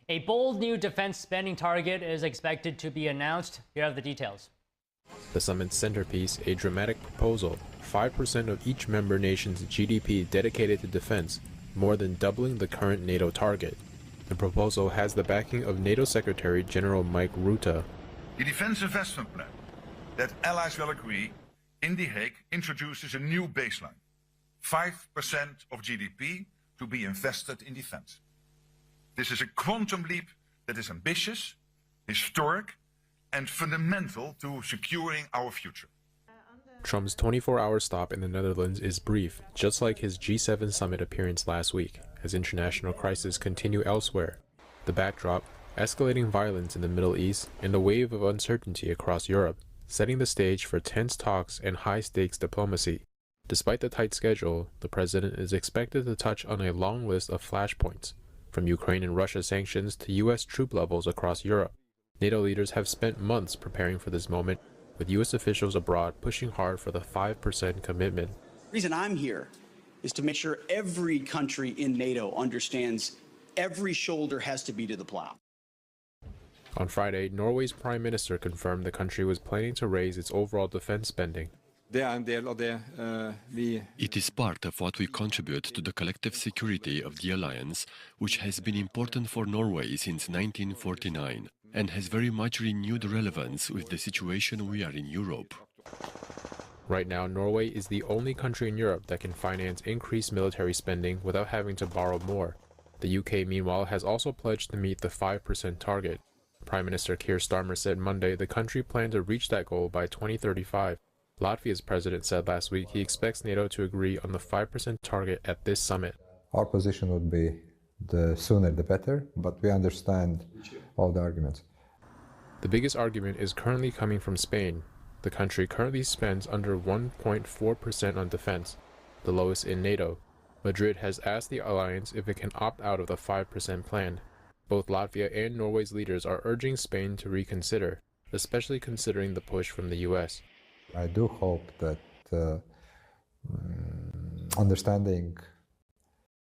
A bold new defense spending target is expected to be announced. Here are the details. The summit's centerpiece, a dramatic proposal, 5% of each member nation's GDP dedicated to defense, more than doubling the current NATO target. The proposal has the backing of NATO Secretary General Mike Rutte. The defense investment plan that allies will agree in The Hague introduces a new baseline, 5% of GDP to be invested in defense. This is a quantum leap that is ambitious, historic, and fundamental to securing our future. Trump's 24-hour stop in the Netherlands is brief, just like his G7 summit appearance last week, as international crises continue elsewhere. The backdrop, escalating violence in the Middle East and a wave of uncertainty across Europe, setting the stage for tense talks and high-stakes diplomacy. Despite the tight schedule, the president is expected to touch on a long list of flashpoints, from Ukraine and Russia sanctions to U.S. troop levels across Europe. NATO leaders have spent months preparing for this moment, with U.S. officials abroad pushing hard for the 5% commitment. The reason I'm here is to make sure every country in NATO understands every shoulder has to be to the plow. On Friday, Norway's prime minister confirmed the country was planning to raise its overall defense spending. It is part of what we contribute to the collective security of the alliance, which has been important for Norway since 1949 and has very much renewed relevance with the situation we are in Europe. Right now, Norway is the only country in Europe that can finance increased military spending without having to borrow more. The UK, meanwhile, has also pledged to meet the 5% target. Prime Minister Keir Starmer said Monday the country planned to reach that goal by 2035. Latvia's president said last week he expects NATO to agree on the 5% target at this summit. Our position would be the sooner the better, but we understand all the arguments. The biggest argument is currently coming from Spain. The country currently spends under 1.4% on defense, the lowest in NATO. Madrid has asked the alliance if it can opt out of the 5% plan. Both Latvia and Norway's leaders are urging Spain to reconsider, especially considering the push from the U.S. I do hope that understanding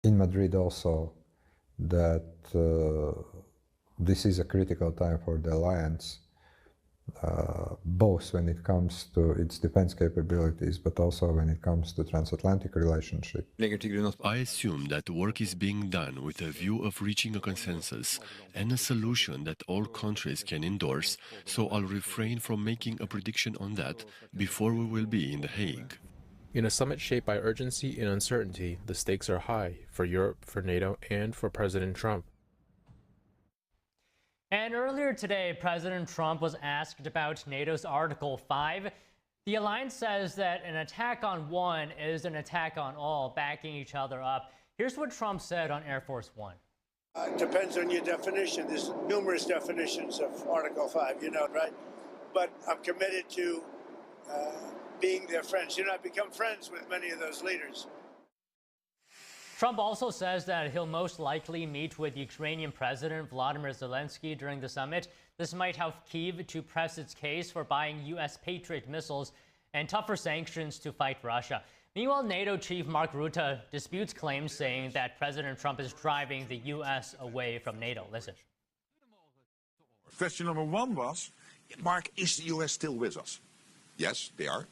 in Madrid also that this is a critical time for the alliance, both when it comes to its defense capabilities, but also when it comes to transatlantic relationship. I assume that work is being done with a view of reaching a consensus and a solution that all countries can endorse, so I'll refrain from making a prediction on that before we will be in The Hague. In a summit shaped by urgency and uncertainty, the stakes are high for Europe, for NATO, and for President Trump. And earlier today, President Trump was asked about NATO's Article 5. The alliance says that an attack on one is an attack on all, backing each other up. Here's what Trump said on Air Force One. It depends on your definition. There's numerous definitions of Article 5, you know, right? But I'm committed to being their friends. You know, I've become friends with many of those leaders. Trump also says that he'll most likely meet with Ukrainian President Volodymyr Zelensky during the summit. This might help Kyiv to press its case for buying U.S. Patriot missiles and tougher sanctions to fight Russia. Meanwhile, NATO chief Mark Rutte disputes claims, saying that President Trump is driving the U.S. away from NATO. Listen. Question number one was, Mark, is the U.S. still with us? Yes, they are.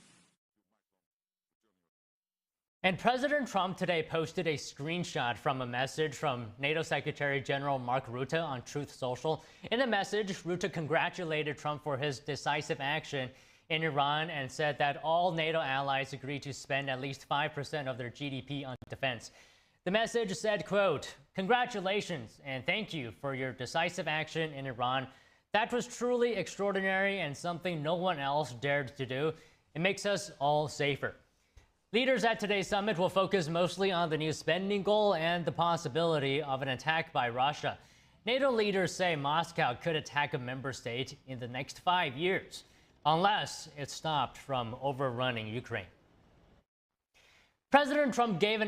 And President Trump today posted a screenshot from a message from NATO Secretary General Mark Rutte on Truth Social. In the message, Rutte congratulated Trump for his decisive action in Iran and said that all NATO allies agreed to spend at least 5% of their GDP on defense. The message said, quote, "Congratulations and thank you for your decisive action in Iran. That was truly extraordinary and something no one else dared to do. It makes us all safer." Leaders at today's summit will focus mostly on the new spending goal and the possibility of an attack by Russia. NATO leaders say Moscow could attack a member state in the next 5 years, unless it's stopped from overrunning Ukraine. President Trump gave an